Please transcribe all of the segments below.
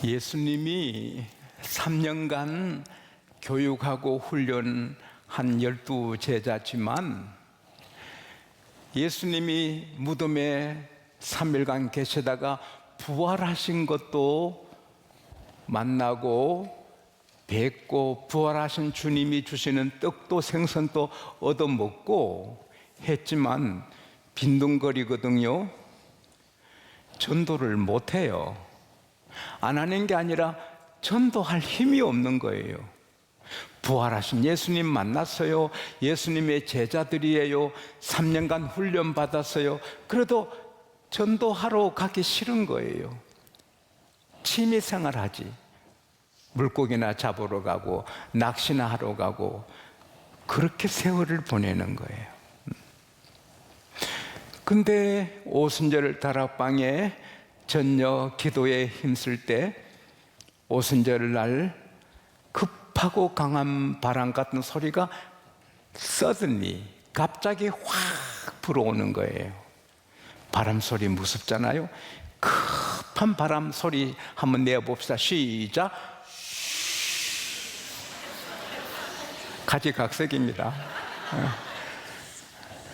예수님이 3년간 교육하고 훈련한 12제자지만 예수님이 무덤에 3일간 계시다가 부활하신 것도 만나고 뵙고, 부활하신 주님이 주시는 떡도 생선도 얻어먹고 했지만 빈둥거리거든요. 전도를 못해요. 안 하는 게 아니라 전도할 힘이 없는 거예요. 부활하신 예수님 만났어요. 예수님의 제자들이에요. 3년간 훈련 받았어요. 그래도 전도하러 가기 싫은 거예요. 취미생활 하지. 물고기나 잡으러 가고 낚시나 하러 가고 그렇게 세월을 보내는 거예요. 근데 오순절 다락방에 전혀 기도에 힘쓸 때 오순절 날 급하고 강한 바람 같은 소리가 suddenly 갑자기 확 불어오는 거예요. 바람 소리 무섭잖아요. 급한 바람 소리 한번 내어봅시다. 시작. 가지각색입니다.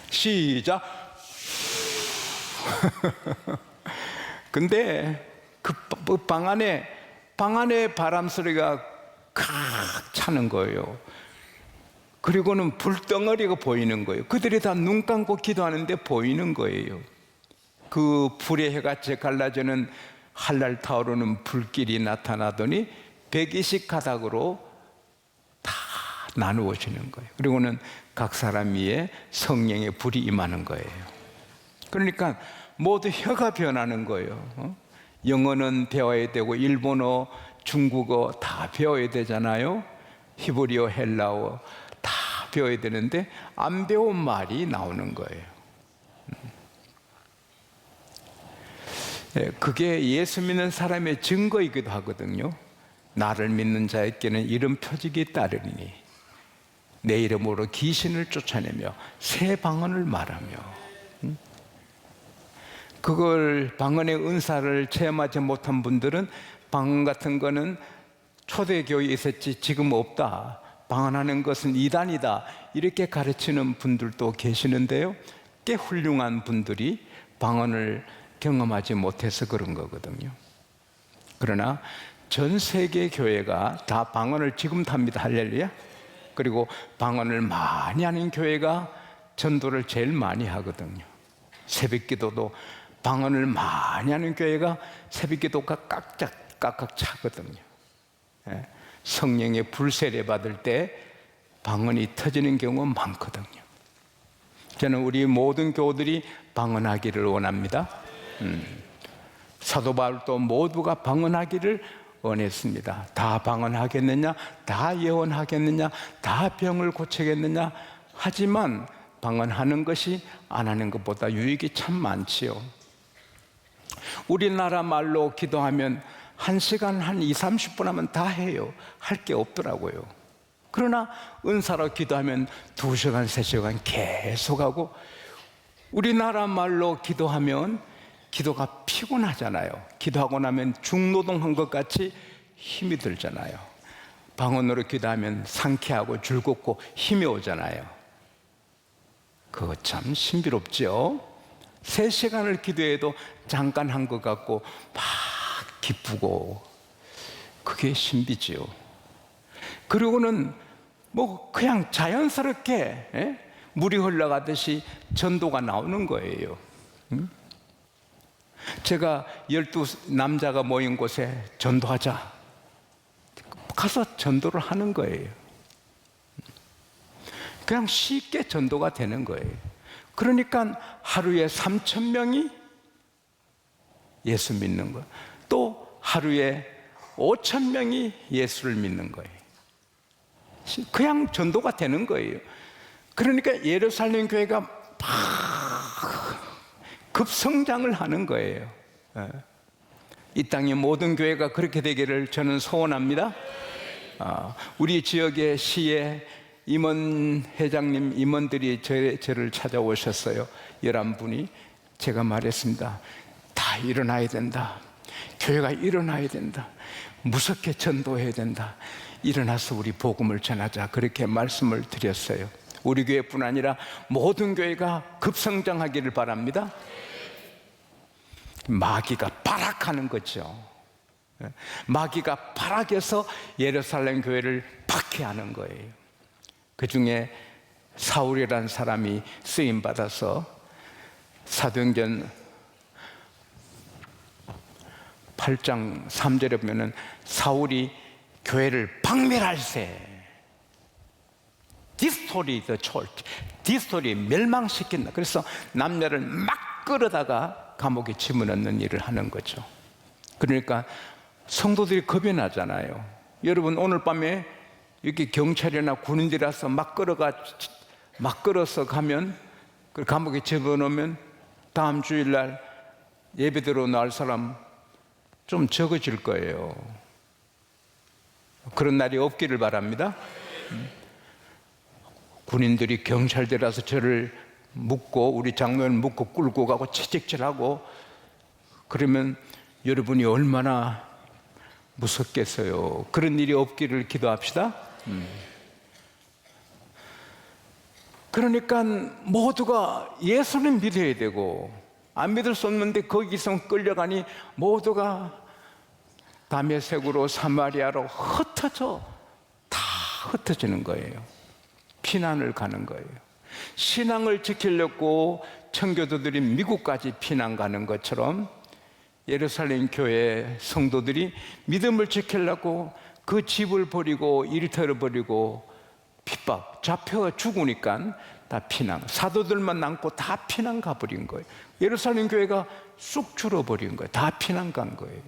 시작. 근데 그 방 안에 바람 소리가 칵 차는 거예요. 그리고는 불덩어리가 보이는 거예요. 그들이 다 눈 감고 기도하는데 보이는 거예요. 그 불의 해가 갈라지는 한날 타오르는 불길이 나타나더니 120가닥으로 다 나누어지는 거예요. 그리고는 각 사람 위에 성령의 불이 임하는 거예요. 그러니까 모두 혀가 변하는 거예요. 영어는 배워야 되고 일본어, 중국어 다 배워야 되잖아요. 히브리어, 헬라어 다 배워야 되는데 안 배운 말이 나오는 거예요. 그게 예수 믿는 사람의 증거이기도 하거든요. 나를 믿는 자에게는 이런 표적이 따르니 내 이름으로 귀신을 쫓아내며 새 방언을 말하며. 그걸 방언의 은사를 체험하지 못한 분들은 방언 같은 거는 초대교회에 있었지 지금 없다, 방언하는 것은 이단이다, 이렇게 가르치는 분들도 계시는데요. 꽤 훌륭한 분들이 방언을 경험하지 못해서 그런 거거든요. 그러나 전 세계 교회가 다 방언을 지금 합니다. 할렐루야. 그리고 방언을 많이 하는 교회가 전도를 제일 많이 하거든요. 새벽기도도 방언을 많이 하는 교회가 새벽기도가 깍깍 차거든요. 성령의 불세례 받을 때 방언이 터지는 경우가 많거든요. 저는 우리 모든 교우들이 방언하기를 원합니다. 사도 바울도 모두가 방언하기를 원했습니다. 다 방언하겠느냐, 다 예언하겠느냐, 다 병을 고치겠느냐. 하지만 방언하는 것이 안 하는 것보다 유익이 참 많지요. 우리나라 말로 기도하면 1시간 한 20-30분 하면 다 해요. 할 게 없더라고요. 그러나 은사로 기도하면 2시간, 3시간 계속하고, 우리나라 말로 기도하면 기도가 피곤하잖아요. 기도하고 나면 중노동한 것 같이 힘이 들잖아요. 방언으로 기도하면 상쾌하고 즐겁고 힘이 오잖아요. 그거 참 신비롭죠. 3시간을 기도해도 잠깐 한 것 같고 막 기쁘고, 그게 신비지요. 그리고는 뭐 그냥 자연스럽게 물이 흘러가듯이 전도가 나오는 거예요. 제가 12 남자가 모인 곳에 전도하자 가서 전도를 하는 거예요. 그냥 쉽게 전도가 되는 거예요. 그러니까 하루에 3,000명이 예수 믿는 거예요. 또 하루에 5,000명이 예수를 믿는 거예요. 그냥 전도가 되는 거예요. 그러니까 예루살렘 교회가 막 급성장을 하는 거예요. 이 땅의 모든 교회가 그렇게 되기를 저는 소원합니다. 우리 지역의 시의 임원 회장님, 임원들이 저를 찾아오셨어요. 11분이. 제가 말했습니다. 다 일어나야 된다. 교회가 일어나야 된다. 무섭게 전도해야 된다. 일어나서 우리 복음을 전하자. 그렇게 말씀을 드렸어요. 우리 교회뿐 아니라 모든 교회가 급성장하기를 바랍니다. 마귀가 발악하는 거죠. 마귀가 발악해서 예루살렘 교회를 박해하는 거예요. 그 중에 사울이라는 사람이 쓰임받아서 사도행전 8장 3절에 보면은 사울이 교회를 박멸할세, 디스토리 더 church, 디스토리 멸망시킨다. 그래서 남녀를 막 끌어다가 감옥에 집어넣는 일을 하는 거죠. 그러니까 성도들이 겁이 나잖아요. 여러분, 오늘 밤에 이렇게 경찰이나 군인들이라서 막 끌어서 가면, 그 감옥에 집어넣으면 다음 주일날 예배드리러 나올 사람 좀 적어질 거예요. 그런 날이 없기를 바랍니다. 군인들이 경찰들이라서 저를 묶고, 우리 장로를 묶고 끌고 가고 채찍질하고 그러면 여러분이 얼마나 무섭겠어요. 그런 일이 없기를 기도합시다. 그러니까 모두가 예수는 믿어야 되고, 안 믿을 수 없는데 거기서 끌려가니 모두가 다메섹으로 사마리아로 다 흩어지는 거예요. 피난을 가는 거예요. 신앙을 지키려고 청교도들이 미국까지 피난 가는 것처럼 예루살렘 교회 성도들이 믿음을 지키려고 그 집을 버리고 일터를 버리고 핍박, 잡혀 죽으니까 다 피난, 사도들만 남고 다 피난 가버린 거예요. 예루살렘 교회가 쑥 줄어버린 거예요. 다 피난 간 거예요.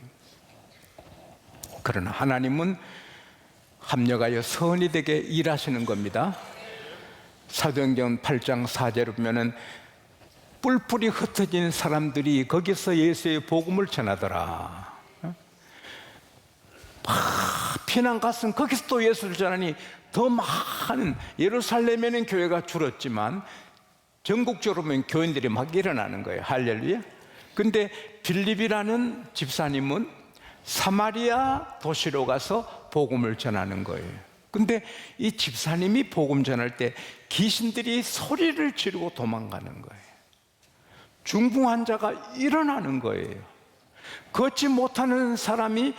그러나 하나님은 합력하여 선이 되게 일하시는 겁니다. 사도행전 8장 4절에 보면은 뿔뿔이 흩어진 사람들이 거기서 예수의 복음을 전하더라. 피난 갔으면 거기서 또 예수를 전하니 더 많은, 예루살렘에는 교회가 줄었지만 전국적으로 보면 교인들이 막 일어나는 거예요. 할렐루야. 근데 빌립이라는 집사님은 사마리아 도시로 가서 복음을 전하는 거예요. 근데 이 집사님이 복음 전할 때 귀신들이 소리를 지르고 도망가는 거예요. 중풍 환자가 일어나는 거예요. 걷지 못하는 사람이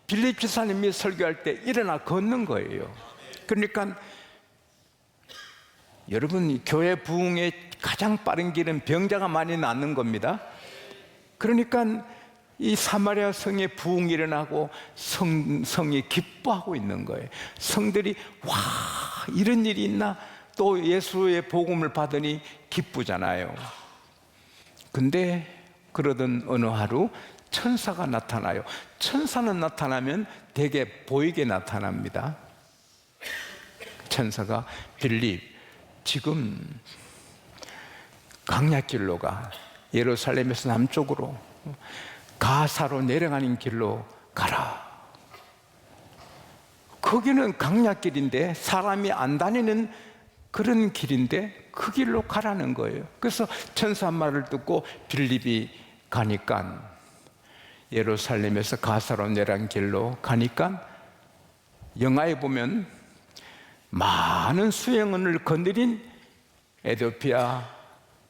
빌립 집사님이 설교할 때 일어나 걷는 거예요. 그러니까 여러분, 교회 부흥의 가장 빠른 길은 병자가 많이 낫는 겁니다. 그러니까 이 사마리아 성에 부흥이 일어나고 성이 기뻐하고 있는 거예요. 성들이 와, 이런 일이 있나? 또 예수의 복음을 받으니 기쁘잖아요. 근데 그러던 어느 하루 천사가 나타나요. 천사는 나타나면 되게 보이게 나타납니다. 천사가 빌립, 지금 강약길로 가, 예루살렘에서 남쪽으로 가사로 내려가는 길로 가라. 거기는 강약길인데 사람이 안 다니는 그런 길인데 그 길로 가라는 거예요. 그래서 천사 말을 듣고 빌립이 가니까, 예루살렘에서 가사로 내려간 길로 가니까 영화에 보면 많은 수행원을 거느린 에티오피아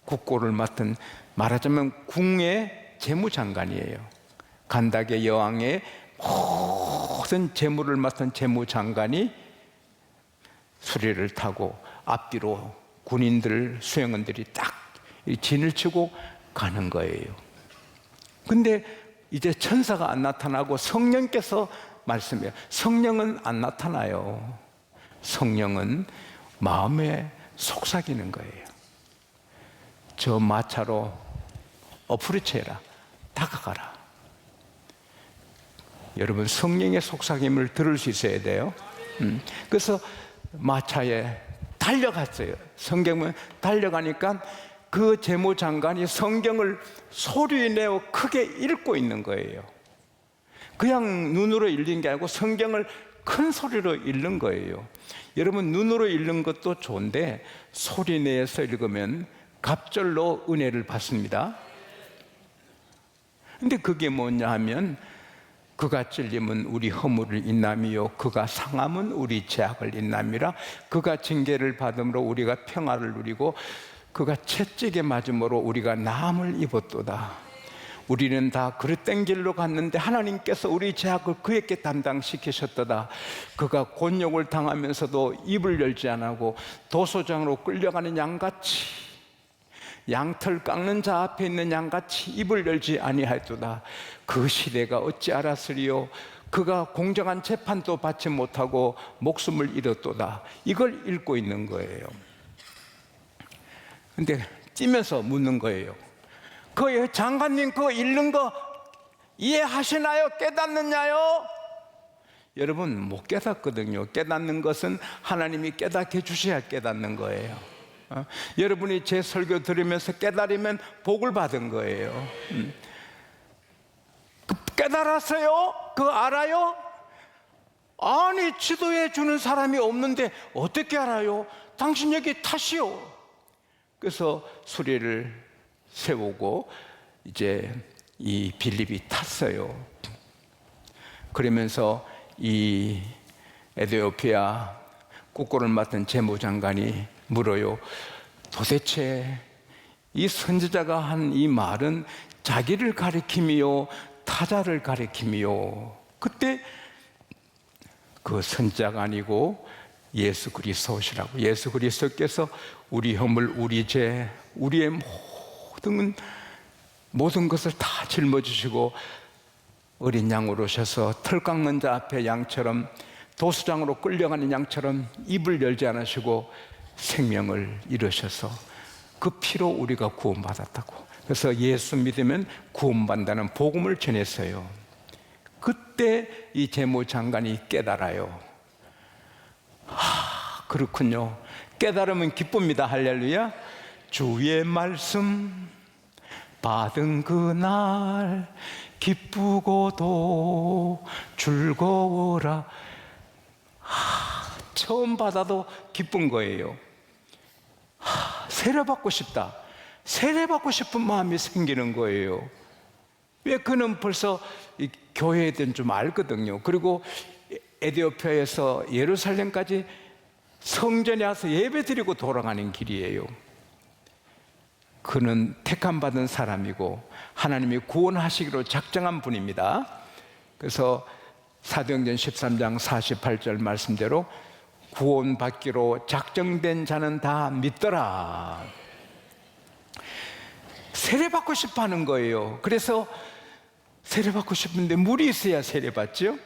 국고를 맡은, 말하자면 궁의 재무장관이에요. 간다게 여왕의 모든 재무를 맡은 재무장관이 수레를 타고 앞뒤로 군인들, 수행원들이 딱 진을 치고 가는 거예요. 근데 이제 천사가 안 나타나고 성령께서 말씀해요. 성령은 안 나타나요. 성령은 마음에 속삭이는 거예요. 저 마차로 어프로치해라, 다가가라. 여러분, 성령의 속삭임을 들을 수 있어야 돼요. 그래서 마차에 달려갔어요. 성경은 달려가니까 그 재무장관이 성경을 소리내어 크게 읽고 있는 거예요. 그냥 눈으로 읽는 게 아니고 성경을 큰 소리로 읽는 거예요. 여러분, 눈으로 읽는 것도 좋은데 소리내서 읽으면 갑절로 은혜를 받습니다. 근데 그게 뭐냐 하면 그가 찔림은 우리 허물을 인남이요 그가 상함은 우리 죄악을 인남이라. 그가 징계를 받음으로 우리가 평화를 누리고 그가 채찍에 맞음으로 우리가 나음을 입었도다. 우리는 다 그릇된 길로 갔는데 하나님께서 우리 죄악을 그에게 담당시키셨도다. 그가 곤욕을 당하면서도 입을 열지 않고 도소장으로 끌려가는 양같이, 양털 깎는 자 앞에 있는 양같이 입을 열지 아니하였도다. 그 시대가 어찌 알았으리요. 그가 공정한 재판도 받지 못하고 목숨을 잃었도다. 이걸 읽고 있는 거예요. 근데 찌면서 묻는 거예요. 그 장관님 그거 읽는 거 이해하시나요? 깨닫느냐요? 여러분 못 깨닫거든요. 깨닫는 것은 하나님이 깨닫게 주셔야 깨닫는 거예요. 여러분이 제 설교 들으면서 깨달으면 복을 받은 거예요. 깨달았어요? 그거 알아요? 아니 지도해 주는 사람이 없는데 어떻게 알아요? 당신 여기 타시오. 그래서 수레를 세우고 이제 이 빌립이 탔어요. 그러면서 이 에티오피아 국고를 맡은 재무장관이 물어요. 도대체 이 선지자가 한 이 말은 자기를 가리킴이요 타자를 가리킴이요. 그때 그 선지자가 아니고 예수 그리스도시라고. 예수 그리스도께서 우리 허물, 우리 죄, 우리의 모든 것을 다 짊어지시고 어린 양으로 오셔서 털 깎는 자 앞에 양처럼, 도수장으로 끌려가는 양처럼 입을 열지 않으시고 생명을 잃으셔서 그 피로 우리가 구원받았다고. 그래서 예수 믿으면 구원받는다는 복음을 전했어요. 그때 이 재무장관이 깨달아요. 그렇군요. 깨달으면 기쁩니다. 할렐루야. 주의 말씀 받은 그날 기쁘고도 즐거워라. 처음 받아도 기쁜 거예요. 세례받고 싶다. 세례받고 싶은 마음이 생기는 거예요. 왜? 그는 벌써 이 교회에 대한 좀 알거든요. 그리고 에티오피아에서 예루살렘까지 성전에 와서 예배드리고 돌아가는 길이에요. 그는 택함받은 사람이고 하나님이 구원하시기로 작정한 분입니다. 그래서 사도행전 13장 48절 말씀대로 구원받기로 작정된 자는 다 믿더라. 세례받고 싶어 하는 거예요. 그래서 세례받고 싶은데 물이 있어야 세례받죠.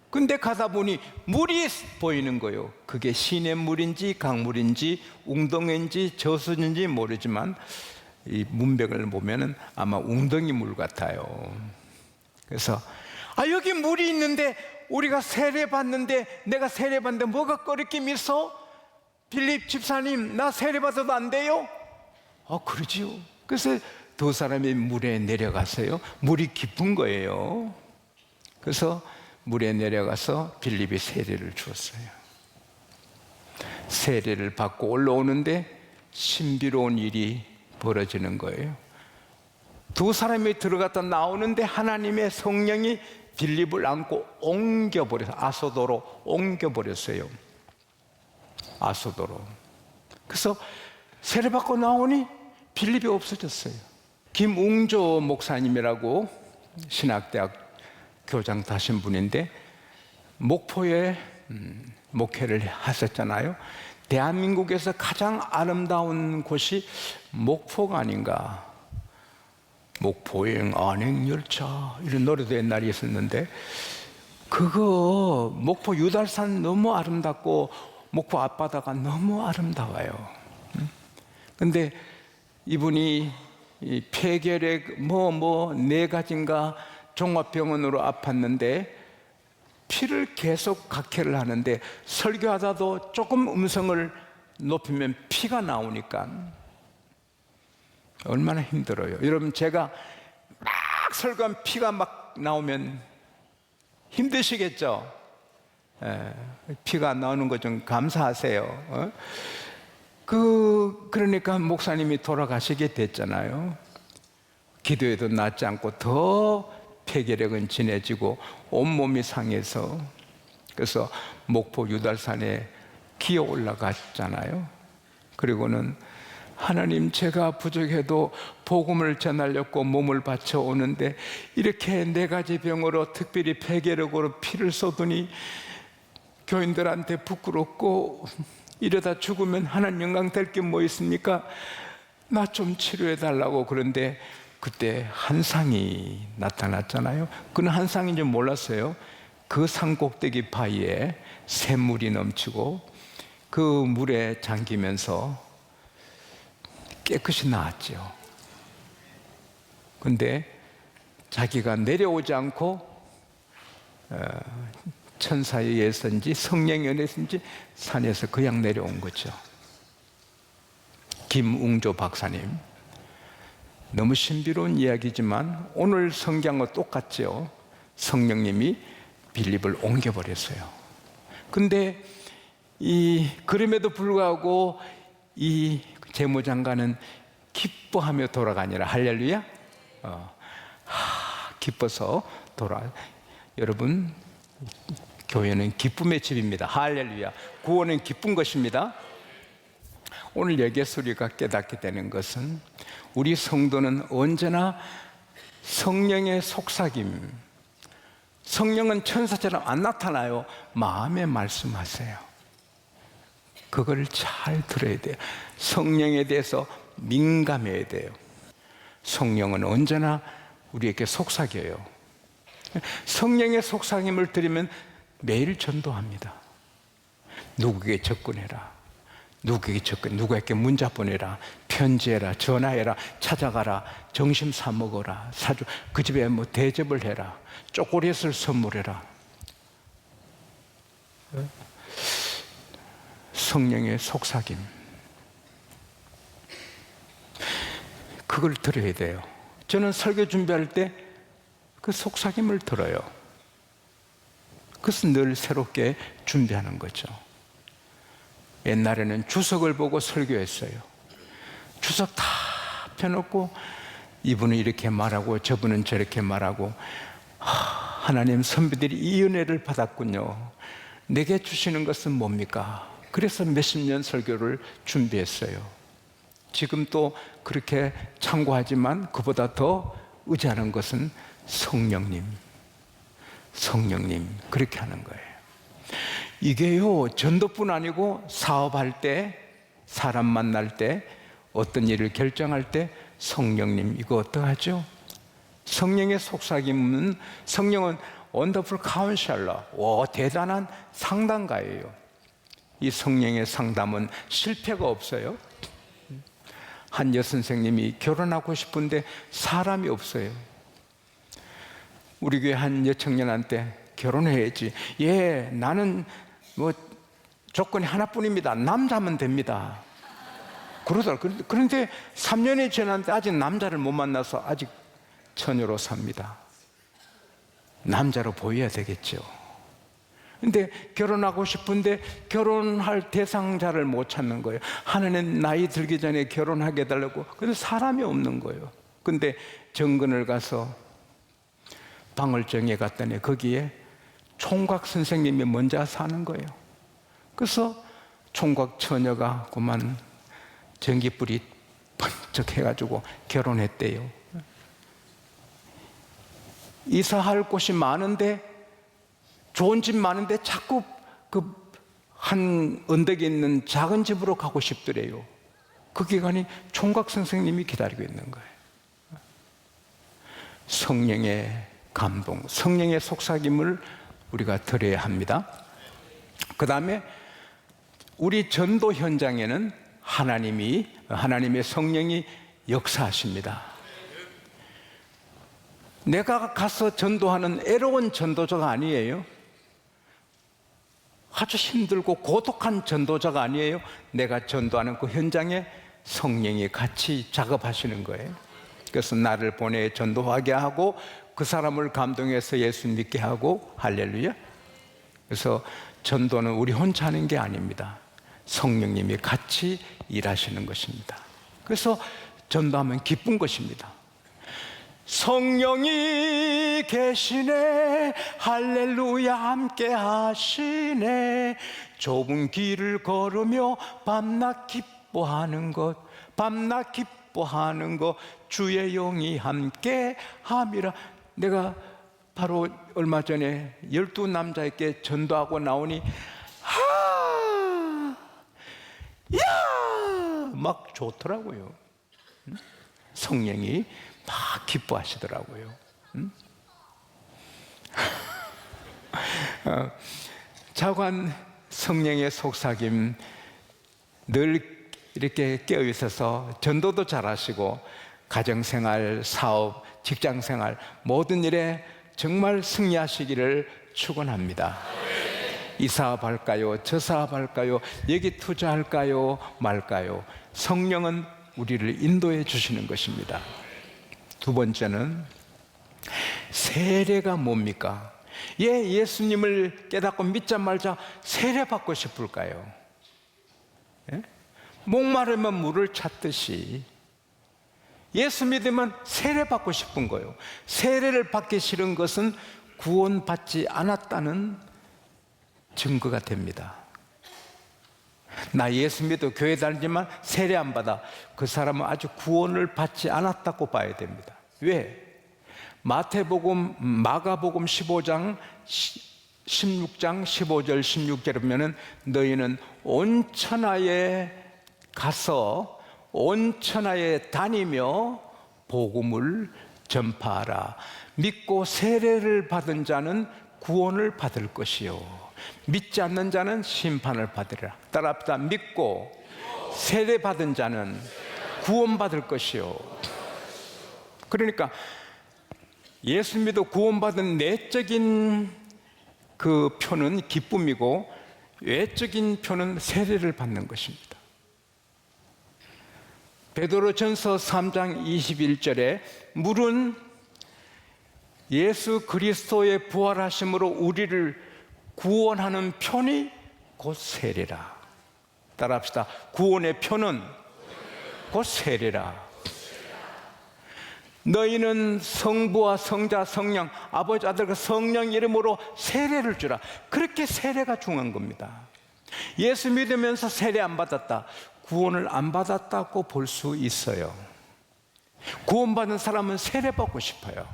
근데 가다 보니 물이 보이는 거예요. 그게 시냇물인지 강물인지 웅덩이인지 저수지인지 모르지만 이 문백을 보면은 아마 웅덩이 물 같아요. 그래서 여기 물이 있는데 우리가 세례받는데, 내가 세례받는데 뭐가 꺼리낌 있어? 빌립 집사님, 나 세례받아도 안 돼요? 그러지요. 그래서 두 사람이 물에 내려갔어요. 물이 깊은 거예요. 그래서 물에 내려가서 빌립이 세례를 주었어요. 세례를 받고 올라오는데 신비로운 일이 벌어지는 거예요. 두 사람이 들어갔다 나오는데 하나님의 성령이 빌립을 안고 옮겨버려서 아소도로 옮겨버렸어요. 아소도로. 그래서 세례받고 나오니 빌립이 없어졌어요. 김웅조 목사님이라고 신학대학 교장 다신 분인데 목포에 목회를 하셨잖아요. 대한민국에서 가장 아름다운 곳이 목포가 아닌가. 목포행 안행열차 이런 노래도 옛날에 있었는데, 그거 목포 유달산 너무 아름답고 목포 앞바다가 너무 아름다워요. 근데 이분이 이 폐결핵 네 가지인가 종합병원으로 아팠는데 피를 계속 각혈을 하는데 설교하다도 조금 음성을 높이면 피가 나오니까 얼마나 힘들어요. 여러분, 제가 막 설교하면 피가 막 나오면 힘드시겠죠? 피가 안 나오는 거 좀 감사하세요. 그러니까 목사님이 돌아가시게 됐잖아요. 기도해도 낫지 않고 더 폐결핵은 진해지고 온몸이 상해서, 그래서 목포 유달산에 기어 올라갔잖아요. 그리고는 하나님, 제가 부족해도 복음을 전하려고 몸을 바쳐 오는데 이렇게 4가지 병으로, 특별히 폐결핵으로 피를 쏟으니 교인들한테 부끄럽고 이러다 죽으면 하나님 영광 될 게 뭐 있습니까? 나 좀 치료해 달라고. 그런데 그때 한 상이 나타났잖아요. 그는 한 상인 줄 몰랐어요. 그 산 꼭대기 바위에 샘물이 넘치고 그 물에 잠기면서 깨끗이 나았죠. 근데 자기가 내려오지 않고 천사에 의해서인지 성령에 의해서인지 산에서 그냥 내려온 거죠. 김웅조 박사님, 너무 신비로운 이야기지만 오늘 성경과 똑같죠. 성령님이 빌립을 옮겨버렸어요. 근데 그럼에도 불구하고 이 재무장관은 기뻐하며 돌아가니라. 할렐루야. 기뻐서 여러분, 교회는 기쁨의 집입니다. 할렐루야. 구원은 기쁜 것입니다. 오늘 여기에서 우리가 깨닫게 되는 것은 우리 성도는 언제나 성령의 속삭임, 성령은 천사처럼 안 나타나요. 마음에 말씀하세요. 그걸 잘 들어야 돼요. 성령에 대해서 민감해야 돼요. 성령은 언제나 우리에게 속삭여요. 성령의 속삭임을 들으면 매일 전도합니다. 누구에게 접근해라, 누구에게 문자 보내라, 편지해라, 전화해라, 찾아가라, 점심 사 먹어라, 그 집에 뭐 대접을 해라, 초콜릿을 선물해라. 성령의 속삭임, 그걸 들어야 돼요. 저는 설교 준비할 때 그 속삭임을 들어요. 그것은 늘 새롭게 준비하는 거죠. 옛날에는 주석을 보고 설교했어요. 주석 다 펴놓고 이분은 이렇게 말하고 저분은 저렇게 말하고, 하나님, 선배들이 이 은혜를 받았군요. 내게 주시는 것은 뭡니까? 그래서 몇십 년 설교를 준비했어요. 지금 또 그렇게 참고하지만 그보다 더 의지하는 것은 성령님 그렇게 하는 거예요. 이게요, 전도뿐 아니고 사업할 때, 사람 만날 때, 어떤 일을 결정할 때 성령님 이거 어떡하죠? 성령의 속삭임은, 성령은 원더풀 카운셀러, 대단한 상담가예요. 이 성령의 상담은 실패가 없어요. 한 여선생님이 결혼하고 싶은데 사람이 없어요. 우리 교회 한 여청년한테 결혼해야지. 예, 나는 뭐 조건이 하나뿐입니다. 남자면 됩니다. 그러더라고요. 그런데 3년이 지났는데 아직 남자를 못 만나서 아직 처녀로 삽니다. 남자로 보여야 되겠죠. 근데 결혼하고 싶은데 결혼할 대상자를 못 찾는 거예요. 하나님, 나이 들기 전에 결혼하게 해달라고. 그래서 사람이 없는 거예요. 근데 정근을 가서 방을 정해 갔더니 거기에 총각 선생님이 먼저 사는 거예요. 그래서 총각 처녀가 그만 전기불이 번쩍 해가지고 결혼했대요. 이사할 곳이 많은데, 좋은 집 많은데 자꾸 그 한 언덕에 있는 작은 집으로 가고 싶더래요. 그 기간이 총각 선생님이 기다리고 있는 거예요. 성령의 감동, 성령의 속삭임을 우리가 들어야 합니다. 그 다음에 우리 전도 현장에는 하나님의 성령이 역사하십니다. 내가 가서 전도하는 애로운 전도자가 아니에요. 아주 힘들고 고독한 전도자가 아니에요. 내가 전도하는 그 현장에 성령이 같이 작업하시는 거예요. 그래서 나를 보내 전도하게 하고 그 사람을 감동해서 예수 믿게 하고, 할렐루야. 그래서 전도는 우리 혼자 하는 게 아닙니다. 성령님이 같이 일하시는 것입니다. 그래서 전도하면 기쁜 것입니다. 성령이 계시네. 할렐루야 함께 하시네. 좁은 길을 걸으며 밤낮 기뻐하는 것, 밤낮 기뻐하는 것, 주의 영이 함께 함이라. 내가 바로 얼마 전에 12남자에게 전도하고 나오니 야! 막 좋더라고요. 성령이 막 기뻐하시더라고요. 자관 성령의 속삭임, 늘 이렇게 깨어 있어서 전도도 잘하시고 가정생활, 사업, 직장생활 모든 일에 정말 승리하시기를 축원합니다. 이 사업할까요? 저 사업할까요? 여기 투자할까요? 말까요? 성령은 우리를 인도해 주시는 것입니다. 두 번째는 세례가 뭡니까? 예수님을 깨닫고 믿자 말자 세례 받고 싶을까요? 예? 목마르면 물을 찾듯이 예수 믿으면 세례 받고 싶은 거예요. 세례를 받기 싫은 것은 구원받지 않았다는 증거가 됩니다. 나 예수 믿어 교회 다니지만 세례 안 받아. 그 사람은 아주 구원을 받지 않았다고 봐야 됩니다. 왜? 마태복음, 마가복음 15장 16장 15절 16절에 보면은 너희는 온 천하에 가서 온 천하에 다니며 복음을 전파하라. 믿고 세례를 받은 자는 구원을 받을 것이요 믿지 않는 자는 심판을 받으리라. 따라합시다. 믿고 세례 받은 자는 구원받을 것이요. 그러니까 예수 믿어 구원받은 내적인 그 표는 기쁨이고 외적인 표는 세례를 받는 것입니다. 베드로전서 3장 21절에 물은 예수 그리스도의 부활하심으로 우리를 구원하는 표니 곧 세례라. 따라합시다. 구원의 표는 곧 세례라. 너희는 성부와 성자 성령 아버지 아들과 성령 이름으로 세례를 주라. 그렇게 세례가 중요한 겁니다. 예수 믿으면서 세례 안 받았다, 구원을 안 받았다고 볼 수 있어요. 구원받은 사람은 세례 받고 싶어요.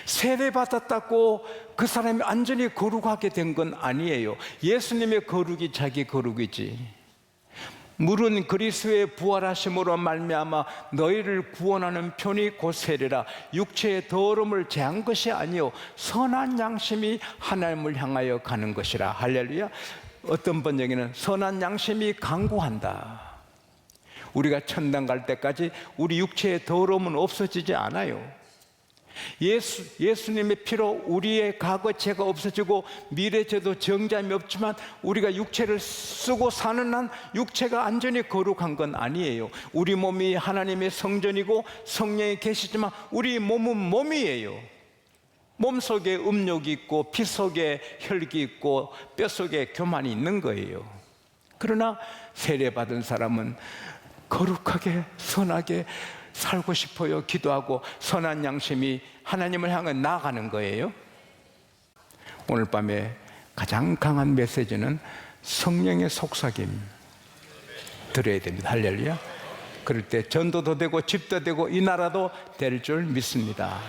세례 받았다고 그 사람이 완전히 거룩하게 된 건 아니에요. 예수님의 거룩이 자기 거룩이지. 물은 그리스도의 부활하심으로 말미암아 너희를 구원하는 편이 곧 세례라. 육체의 더러움을 제한 것이 아니요 선한 양심이 하나님을 향하여 가는 것이라. 할렐루야. 어떤 번역에는 선한 양심이 강구한다. 우리가 천당 갈 때까지 우리 육체의 더러움은 없어지지 않아요. 예수님의 피로 우리의 과거 죄가 없어지고 미래 죄도 정잠이 없지만 우리가 육체를 쓰고 사는 한 육체가 완전히 거룩한 건 아니에요. 우리 몸이 하나님의 성전이고 성령이 계시지만 우리 몸은 몸이에요. 몸 속에 음욕이 있고 피 속에 혈기 있고 뼈 속에 교만이 있는 거예요. 그러나 세례받은 사람은 거룩하게 선하게 살고 싶어요. 기도하고 선한 양심이 하나님을 향해 나아가는 거예요. 오늘 밤에 가장 강한 메시지는 성령의 속삭임 들어야 됩니다. 할렐루야. 그럴 때 전도도 되고 집도 되고 이 나라도 될 줄 믿습니다.